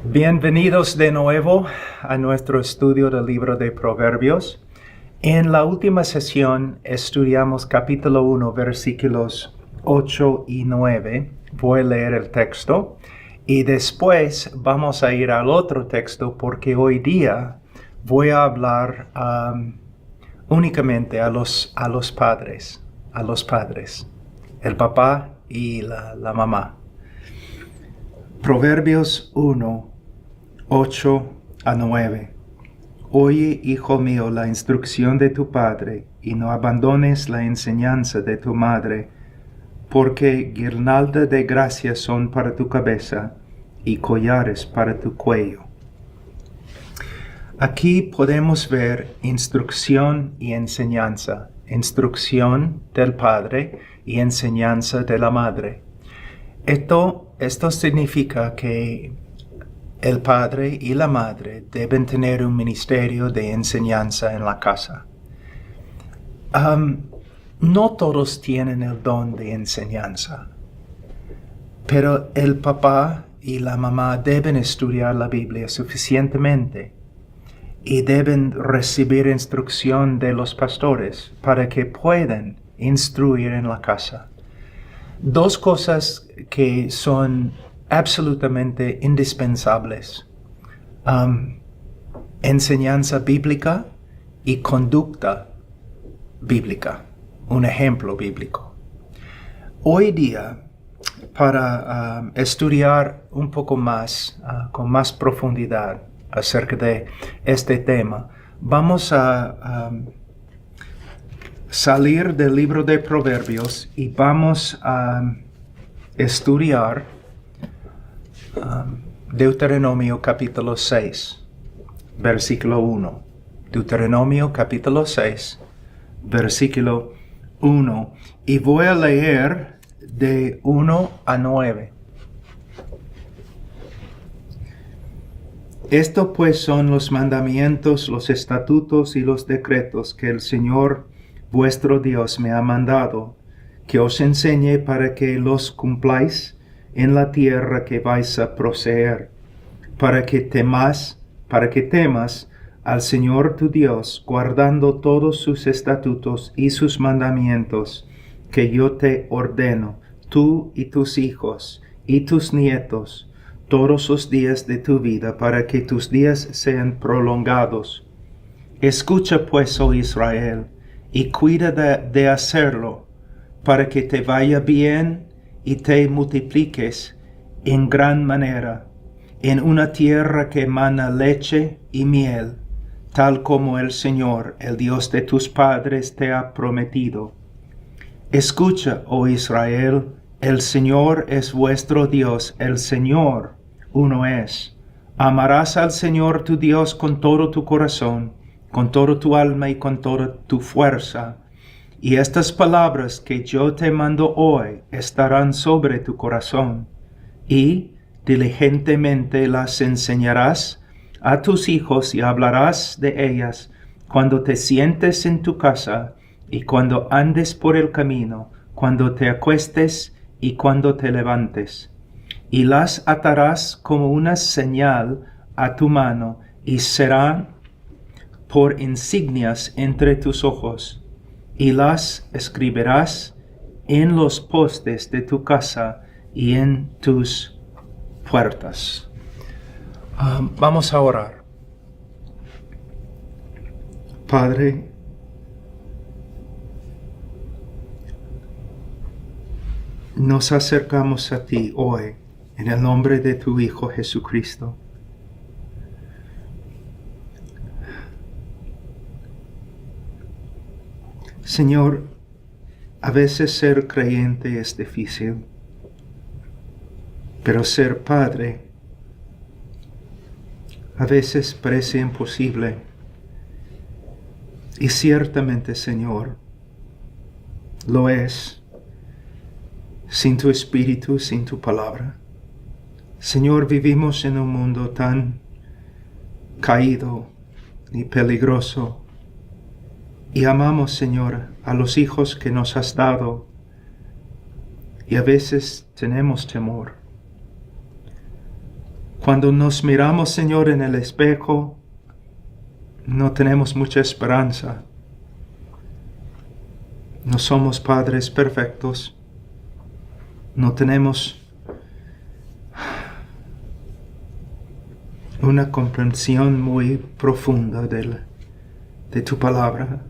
Bienvenidos de nuevo a nuestro estudio del libro de Proverbios. En la última sesión estudiamos capítulo 1, versículos 8 y 9. Voy a leer el texto y después vamos a ir al otro texto porque hoy día voy a hablar únicamente a los padres, el papá y la mamá. Proverbios 1, 8 a 9. Oye, hijo mío, la instrucción de tu padre, y no abandones la enseñanza de tu madre, porque guirnalda de gracia son para tu cabeza, y collares para tu cuello. Aquí podemos ver instrucción y enseñanza, instrucción del padre y enseñanza de la madre. Esto significa que el padre y la madre deben tener un ministerio de enseñanza en la casa. No todos tienen el don de enseñanza, pero el papá y la mamá deben estudiar la Biblia suficientemente y deben recibir instrucción de los pastores para que puedan instruir en la casa. Dos cosas que son absolutamente indispensables: enseñanza bíblica y conducta bíblica, un ejemplo bíblico. Hoy día, para estudiar un poco más, con más profundidad acerca de este tema, vamos a salir del libro de Proverbios y vamos a estudiar Deuteronomio capítulo 6, versículo 1. Deuteronomio capítulo 6, versículo 1. Y voy a leer de 1 a 9. Esto pues son los mandamientos, los estatutos y los decretos que el Señor vuestro Dios me ha mandado, que os enseñe para que los cumpláis en la tierra que vais a poseer, para que temas al Señor tu Dios, guardando todos sus estatutos y sus mandamientos, que yo te ordeno, tú y tus hijos y tus nietos, todos los días de tu vida, para que tus días sean prolongados. Escucha pues, oh Israel, y cuida de hacerlo, para que te vaya bien y te multipliques en gran manera, en una tierra que emana leche y miel, tal como el Señor, el Dios de tus padres, te ha prometido. Escucha, oh Israel, el Señor es vuestro Dios, el Señor uno es. Amarás al Señor tu Dios con todo tu corazón, con toda tu alma y con toda tu fuerza. Y estas palabras que yo te mando hoy estarán sobre tu corazón, y diligentemente las enseñarás a tus hijos y hablarás de ellas cuando te sientes en tu casa y cuando andes por el camino, cuando te acuestes y cuando te levantes. Y las atarás como una señal a tu mano y serán por insignias entre tus ojos, y las escribirás en los postes de tu casa y en tus puertas. Vamos a orar. Padre, nos acercamos a ti hoy en el nombre de tu Hijo Jesucristo. Señor, a veces ser creyente es difícil, pero ser padre a veces parece imposible. Y ciertamente, Señor, lo es, sin tu Espíritu, sin tu palabra. Señor, vivimos en un mundo tan caído y peligroso, y amamos, Señor, a los hijos que nos has dado, y a veces tenemos temor. Cuando nos miramos, Señor, en el espejo, no tenemos mucha esperanza. No somos padres perfectos. No tenemos una comprensión muy profunda de tu palabra.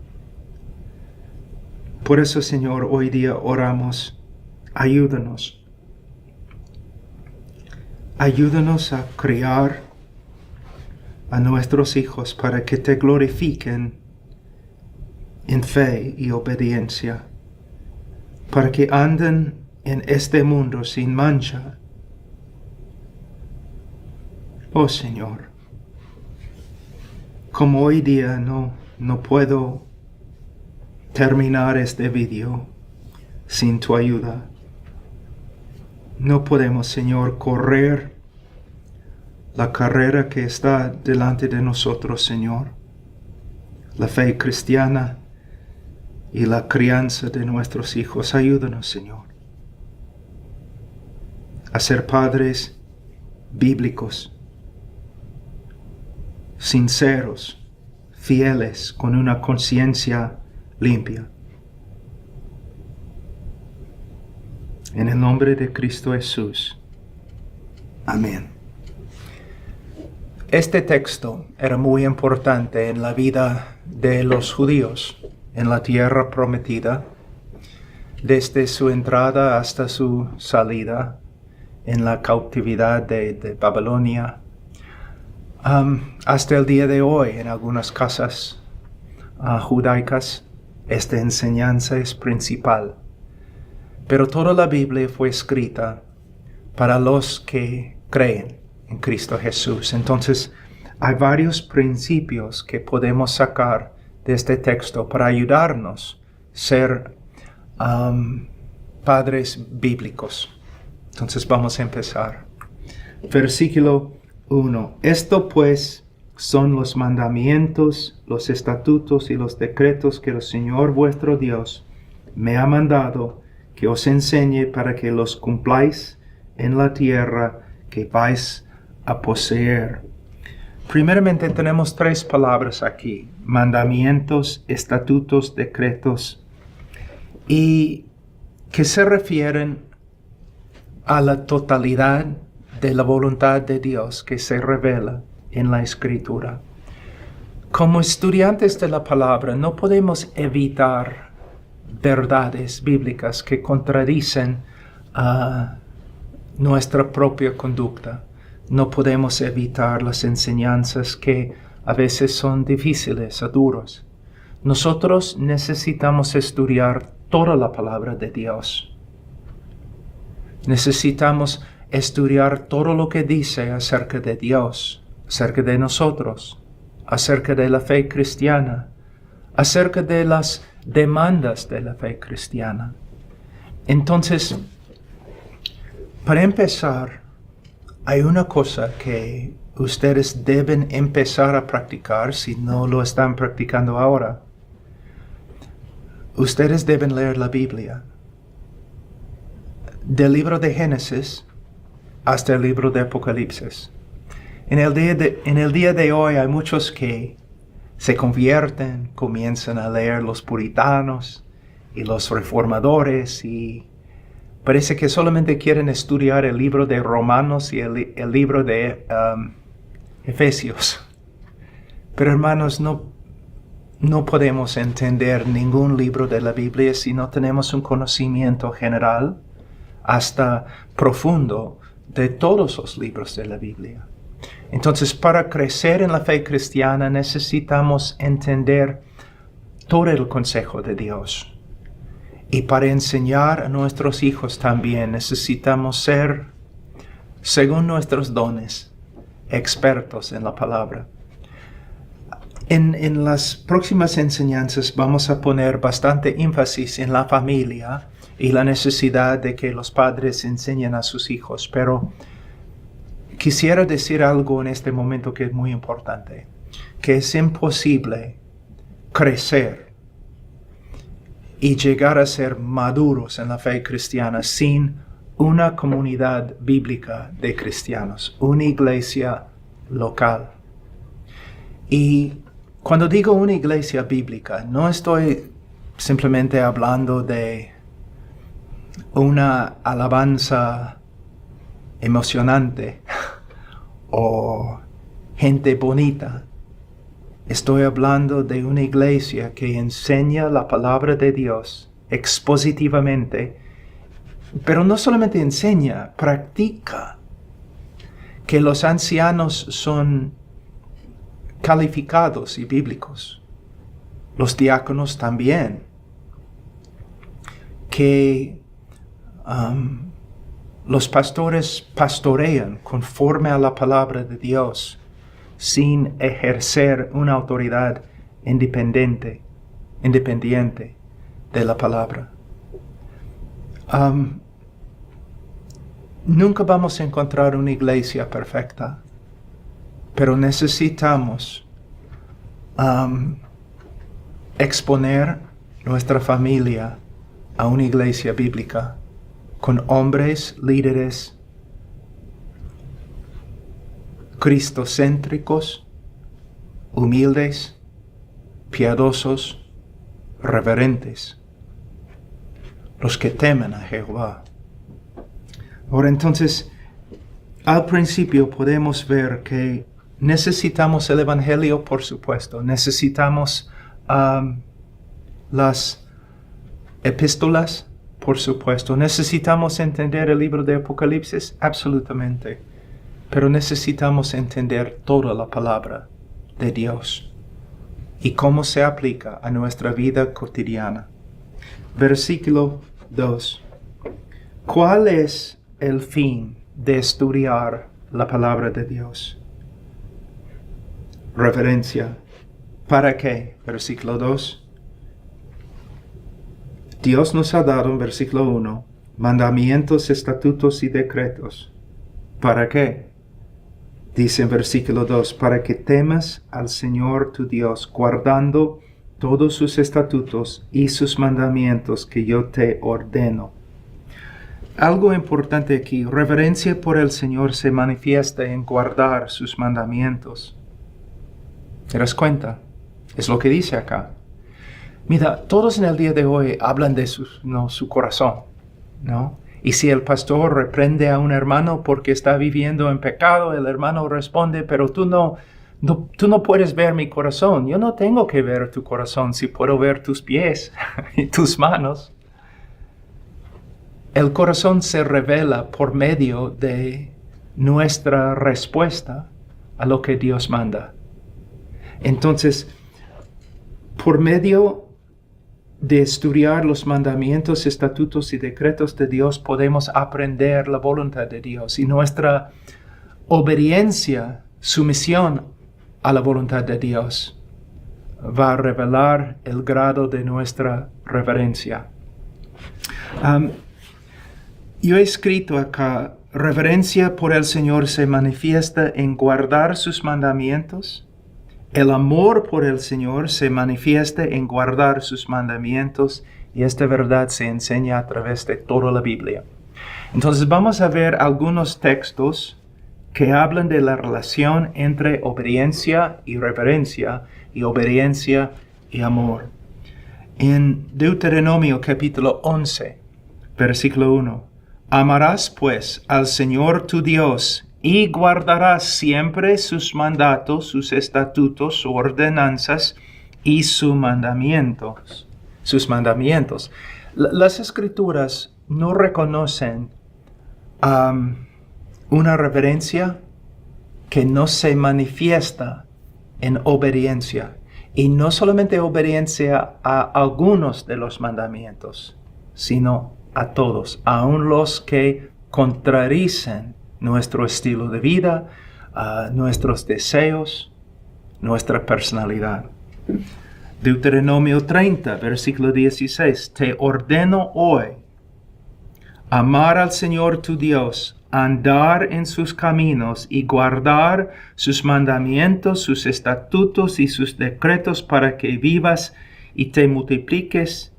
Por eso, Señor, hoy día oramos, ayúdanos. Ayúdanos a criar a nuestros hijos para que te glorifiquen en fe y obediencia, para que anden en este mundo sin mancha. Oh Señor, como hoy día no puedo terminar este video sin tu ayuda. No podemos, Señor, correr la carrera que está delante de nosotros, Señor. La fe cristiana y la crianza de nuestros hijos. Ayúdanos, Señor, a ser padres bíblicos, sinceros, fieles, con una conciencia limpia. En el nombre de Cristo Jesús. Amén. Este texto era muy importante en la vida de los judíos en la tierra prometida, desde su entrada hasta su salida en la cautividad de Babilonia, hasta el día de hoy en algunas casas judaicas. Esta enseñanza es principal. Pero toda la Biblia fue escrita para los que creen en Cristo Jesús. Entonces, hay varios principios que podemos sacar de este texto para ayudarnos a ser padres bíblicos. Entonces, vamos a empezar. Versículo 1. Esto pues son los mandamientos, los estatutos y los decretos que el Señor vuestro Dios me ha mandado que os enseñe para que los cumpláis en la tierra que vais a poseer. Primeramente tenemos tres palabras aquí: mandamientos, estatutos, decretos, y que se refieren a la totalidad de la voluntad de Dios que se revela en la Escritura. Como estudiantes de la palabra no podemos evitar verdades bíblicas que contradicen nuestra propia conducta. No podemos evitar las enseñanzas que a veces son difíciles o duras. Nosotros necesitamos estudiar toda la palabra de Dios. Necesitamos estudiar todo lo que dice acerca de Dios, acerca de nosotros, acerca de la fe cristiana, acerca de las demandas de la fe cristiana. Entonces, para empezar, hay una cosa que ustedes deben empezar a practicar si no lo están practicando ahora. Ustedes deben leer la Biblia, del libro de Génesis hasta el libro de Apocalipsis. En el día de hoy hay muchos que se convierten, comienzan a leer los puritanos y los reformadores y parece que solamente quieren estudiar el libro de Romanos y el libro de Efesios. Pero hermanos, no podemos entender ningún libro de la Biblia si no tenemos un conocimiento general hasta profundo de todos los libros de la Biblia. Entonces, para crecer en la fe cristiana necesitamos entender todo el consejo de Dios. Y para enseñar a nuestros hijos también necesitamos ser, según nuestros dones, expertos en la palabra. En las próximas enseñanzas vamos a poner bastante énfasis en la familia y la necesidad de que los padres enseñen a sus hijos, pero quisiera decir algo en este momento que es muy importante, que es imposible crecer y llegar a ser maduros en la fe cristiana sin una comunidad bíblica de cristianos, una iglesia local. Y cuando digo una iglesia bíblica, no estoy simplemente hablando de una alabanza emocionante o gente bonita. Estoy hablando de una iglesia que enseña la palabra de Dios expositivamente, pero no solamente enseña, practica. Que los ancianos son calificados y bíblicos. Los diáconos también. Que los pastores pastorean conforme a la palabra de Dios, sin ejercer una autoridad independiente de la palabra. Nunca vamos a encontrar una iglesia perfecta, pero necesitamos exponer nuestra familia a una iglesia bíblica con hombres, líderes, cristocéntricos, humildes, piadosos, reverentes, los que temen a Jehová. Ahora entonces, al principio podemos ver que necesitamos el Evangelio, por supuesto, necesitamos las epístolas, por supuesto, necesitamos entender el libro de Apocalipsis, absolutamente, pero necesitamos entender toda la palabra de Dios y cómo se aplica a nuestra vida cotidiana. Versículo 2. ¿Cuál es el fin de estudiar la palabra de Dios? Reverencia. ¿Para qué? Versículo 2. Dios nos ha dado, en versículo 1, mandamientos, estatutos y decretos. ¿Para qué? Dice en versículo 2, para que temas al Señor tu Dios, guardando todos sus estatutos y sus mandamientos que yo te ordeno. Algo importante aquí, reverencia por el Señor se manifiesta en guardar sus mandamientos. ¿Te das cuenta? Es lo que dice acá. Mira, todos en el día de hoy hablan de su corazón, ¿no? Y si el pastor reprende a un hermano porque está viviendo en pecado, el hermano responde, pero tú no puedes ver mi corazón. Yo no tengo que ver tu corazón si puedo ver tus pies y tus manos. El corazón se revela por medio de nuestra respuesta a lo que Dios manda. Entonces, por medio de estudiar los mandamientos, estatutos y decretos de Dios, podemos aprender la voluntad de Dios y nuestra obediencia, sumisión a la voluntad de Dios va a revelar el grado de nuestra reverencia. Yo he escrito acá, reverencia por el Señor se manifiesta en guardar sus mandamientos. El amor por el Señor se manifiesta en guardar sus mandamientos y esta verdad se enseña a través de toda la Biblia. Entonces vamos a ver algunos textos que hablan de la relación entre obediencia y reverencia y obediencia y amor. En Deuteronomio capítulo 11, versículo 1. Amarás pues al Señor tu Dios y guardarás siempre sus mandatos, sus estatutos, sus ordenanzas y sus mandamientos. Las Escrituras no reconocen una reverencia que no se manifiesta en obediencia. Y no solamente obediencia a algunos de los mandamientos, sino a todos, aun los que contradicen nuestro estilo de vida, nuestros deseos, nuestra personalidad. Deuteronomio 30, versículo 16. Te ordeno hoy amar al Señor tu Dios, andar en sus caminos y guardar sus mandamientos, sus estatutos y sus decretos para que vivas y te multipliques,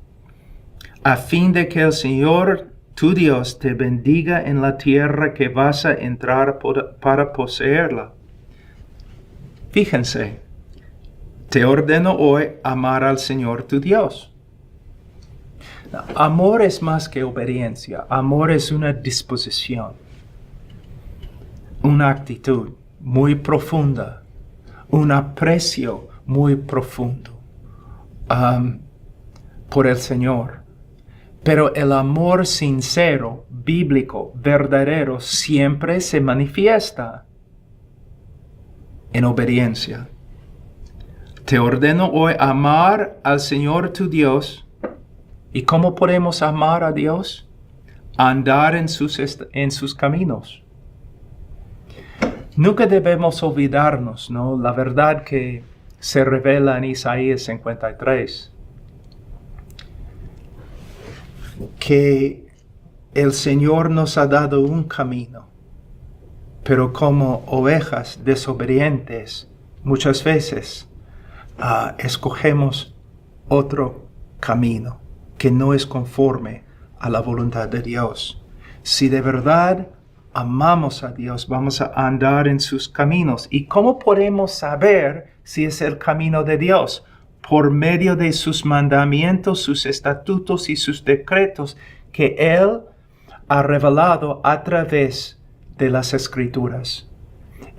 a fin de que el Señor tu Dios te bendiga en la tierra que vas a entrar para poseerla. Fíjense, te ordeno hoy amar al Señor tu Dios. Amor es más que obediencia. Amor es una disposición, una actitud muy profunda, un aprecio muy profundo por el Señor. Pero el amor sincero, bíblico, verdadero, siempre se manifiesta en obediencia. Te ordeno hoy amar al Señor tu Dios. ¿Y cómo podemos amar a Dios? Andar en sus caminos. Nunca debemos olvidarnos, ¿no? La verdad que se revela en Isaías 53. Que el Señor nos ha dado un camino, pero como ovejas desobedientes, muchas veces escogemos otro camino que no es conforme a la voluntad de Dios. Si de verdad amamos a Dios, vamos a andar en sus caminos. ¿Y cómo podemos saber si es el camino de Dios? Por medio de sus mandamientos, sus estatutos y sus decretos que Él ha revelado a través de las Escrituras.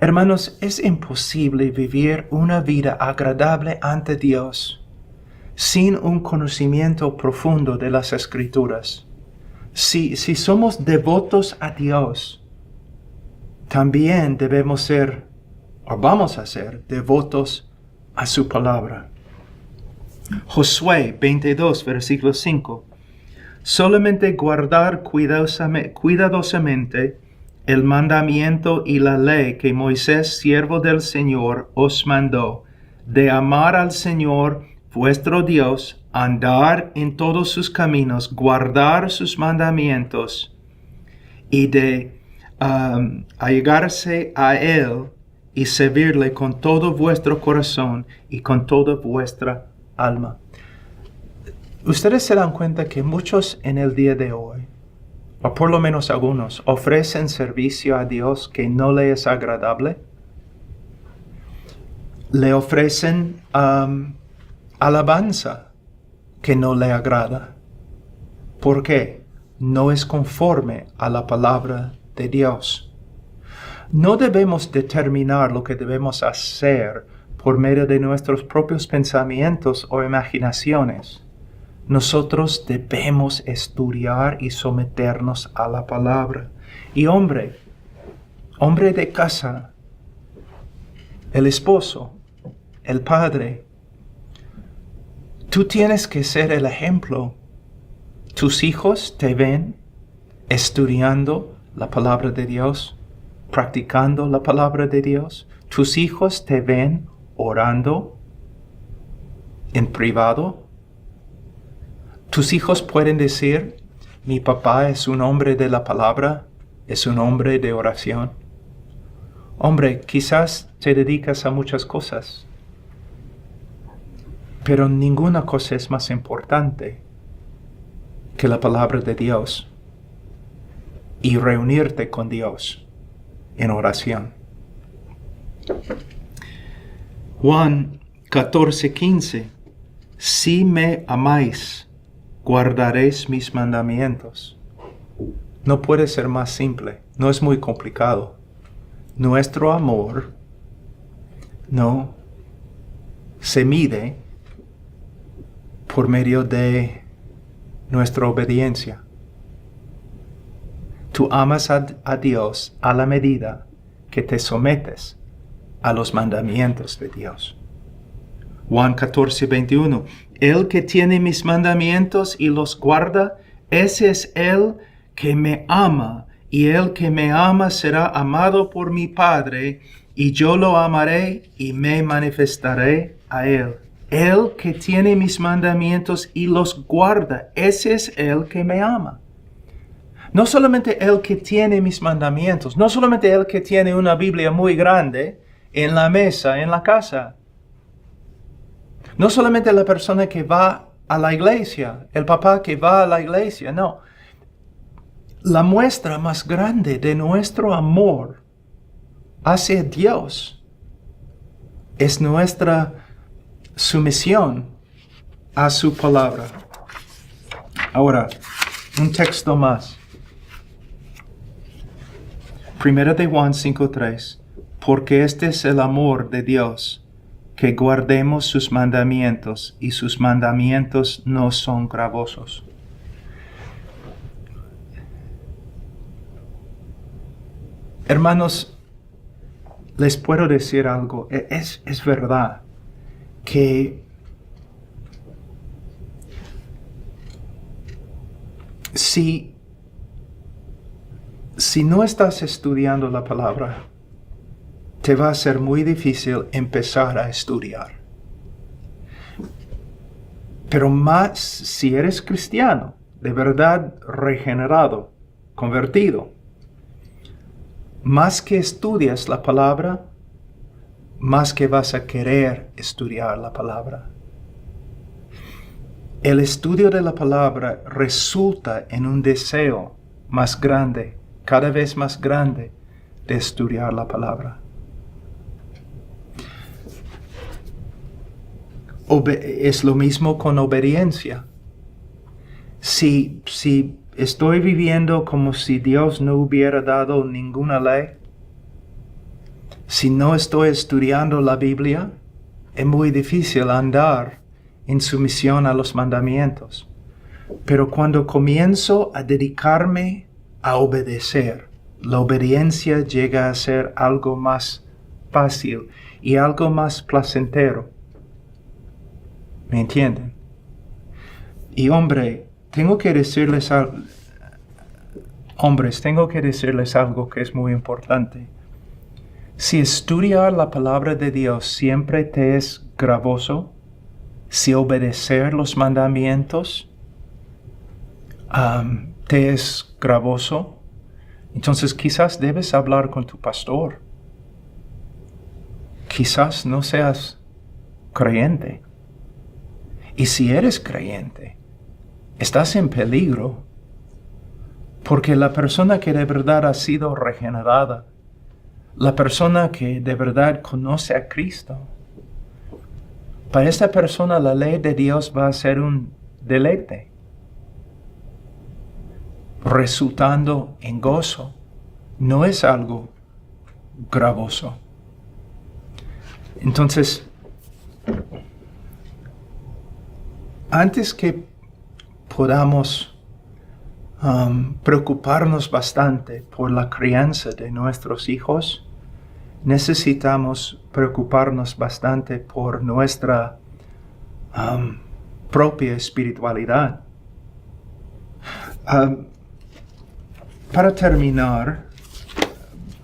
Hermanos, es imposible vivir una vida agradable ante Dios sin un conocimiento profundo de las Escrituras. Si somos devotos a Dios, también debemos ser, o vamos a ser, devotos a su palabra. Josué 22, versículo 5. Solamente guardar cuidadosamente el mandamiento y la ley que Moisés, siervo del Señor, os mandó, de amar al Señor vuestro Dios, andar en todos sus caminos, guardar sus mandamientos y de allegarse a Él y servirle con todo vuestro corazón y con toda vuestra alma. Ustedes se dan cuenta que muchos en el día de hoy, o por lo menos algunos, ofrecen servicio a Dios que no le es agradable. Le ofrecen alabanza que no le agrada. ¿Por qué? No es conforme a la palabra de Dios. No debemos determinar lo que debemos hacer por medio de nuestros propios pensamientos o imaginaciones. Nosotros debemos estudiar y someternos a la palabra. Y hombre de casa, el esposo, el padre, tú tienes que ser el ejemplo. Tus hijos te ven estudiando la palabra de Dios, practicando la palabra de Dios. Tus hijos te ven orando en privado. Tus hijos pueden decir, mi papá es un hombre de la palabra, es un hombre de oración. Hombre, quizás te dedicas a muchas cosas, pero ninguna cosa es más importante que la palabra de Dios y reunirte con Dios en oración. Juan 14:15. Si me amáis, guardaréis mis mandamientos. No puede ser más simple, no es muy complicado. Nuestro amor no se mide por medio de nuestra obediencia. Tú amas a Dios a la medida que te sometes a los mandamientos de Dios. Juan 14:21. El que tiene mis mandamientos y los guarda, ese es el que me ama, y el que me ama será amado por mi Padre, y yo lo amaré y me manifestaré a él. El que tiene mis mandamientos y los guarda, ese es el que me ama. No solamente el que tiene mis mandamientos, no solamente el que tiene una Biblia muy grande en la mesa, en la casa. No solamente la persona que va a la iglesia, el papá que va a la iglesia, no. la muestra más grande de nuestro amor hacia Dios es nuestra sumisión a su palabra. Ahora, un texto más. 1 de Juan 5:3. Porque este es el amor de Dios, que guardemos sus mandamientos, y sus mandamientos no son gravosos. Hermanos, les puedo decir algo. Es verdad que si no estás estudiando la palabra, te va a ser muy difícil empezar a estudiar. Pero más si eres cristiano, de verdad regenerado, convertido, más que estudias la palabra, más que vas a querer estudiar la palabra. El estudio de la palabra resulta en un deseo más grande, cada vez más grande, de estudiar la palabra. Es lo mismo con obediencia. Si estoy viviendo como si Dios no hubiera dado ninguna ley, si no estoy estudiando la Biblia, es muy difícil andar en sumisión a los mandamientos. Pero cuando comienzo a dedicarme a obedecer, la obediencia llega a ser algo más fácil y algo más placentero. ¿Me entienden? Y tengo que decirles algo que es muy importante. Si estudiar la palabra de Dios siempre te es gravoso, si obedecer los mandamientos te es gravoso, entonces quizás debes hablar con tu pastor. Quizás no seas creyente. Y si eres creyente, estás en peligro, porque la persona que de verdad ha sido regenerada, la persona que de verdad conoce a Cristo, para esta persona la ley de Dios va a ser un deleite, resultando en gozo. No es algo gravoso. Entonces, antes que podamos preocuparnos bastante por la crianza de nuestros hijos, necesitamos preocuparnos bastante por nuestra propia espiritualidad. Para terminar,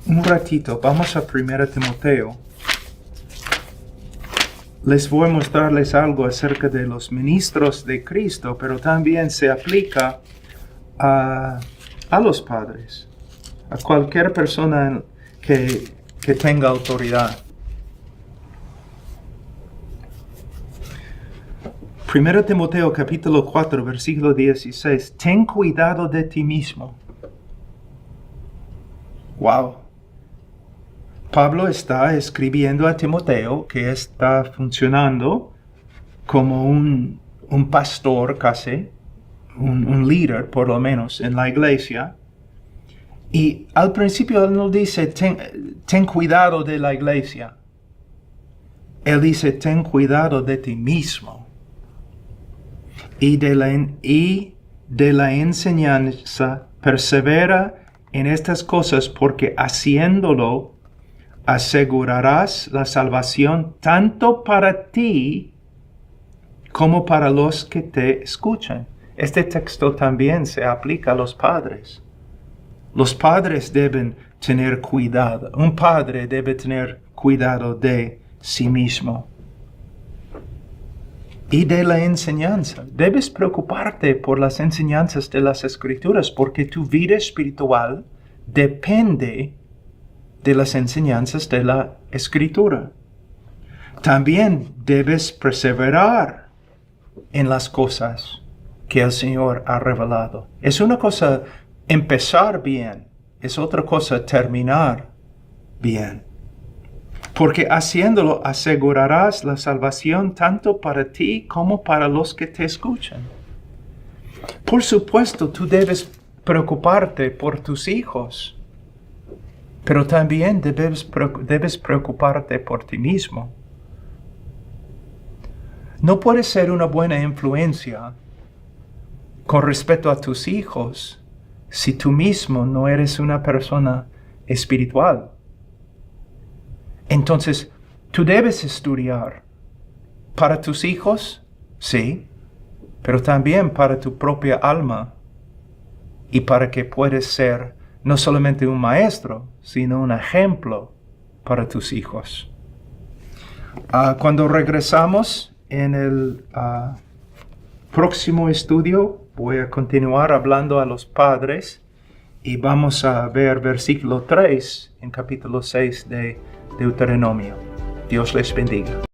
un ratito, vamos a 1 Timoteo. Les voy a mostrarles algo acerca de los ministros de Cristo, pero también se aplica a los padres, a cualquier persona que tenga autoridad. 1 Timoteo capítulo 4, versículo 16. Ten cuidado de ti mismo. Wow. Pablo está escribiendo a Timoteo, que está funcionando como un pastor casi, un líder por lo menos en la iglesia. Y al principio él no dice, ten cuidado de la iglesia. Él dice, ten cuidado de ti mismo. Y de la enseñanza, persevera en estas cosas, porque haciéndolo, asegurarás la salvación tanto para ti como para los que te escuchan. Este texto también se aplica a los padres. Los padres deben tener cuidado. Un padre debe tener cuidado de sí mismo. Y de la enseñanza. Debes preocuparte por las enseñanzas de las Escrituras, porque tu vida espiritual depende de las enseñanzas de la Escritura. También debes perseverar en las cosas que el Señor ha revelado. Es una cosa empezar bien, es otra cosa terminar bien. Porque haciéndolo asegurarás la salvación tanto para ti como para los que te escuchan. Por supuesto, tú debes preocuparte por tus hijos, pero también debes preocuparte por ti mismo. No puedes ser una buena influencia con respecto a tus hijos si tú mismo no eres una persona espiritual. Entonces, tú debes estudiar para tus hijos, sí, pero también para tu propia alma y para que puedas ser no solamente un maestro, sino un ejemplo para tus hijos. Cuando regresamos en el próximo estudio, voy a continuar hablando a los padres y vamos a ver versículo 3 en capítulo 6 de Deuteronomio. Dios les bendiga.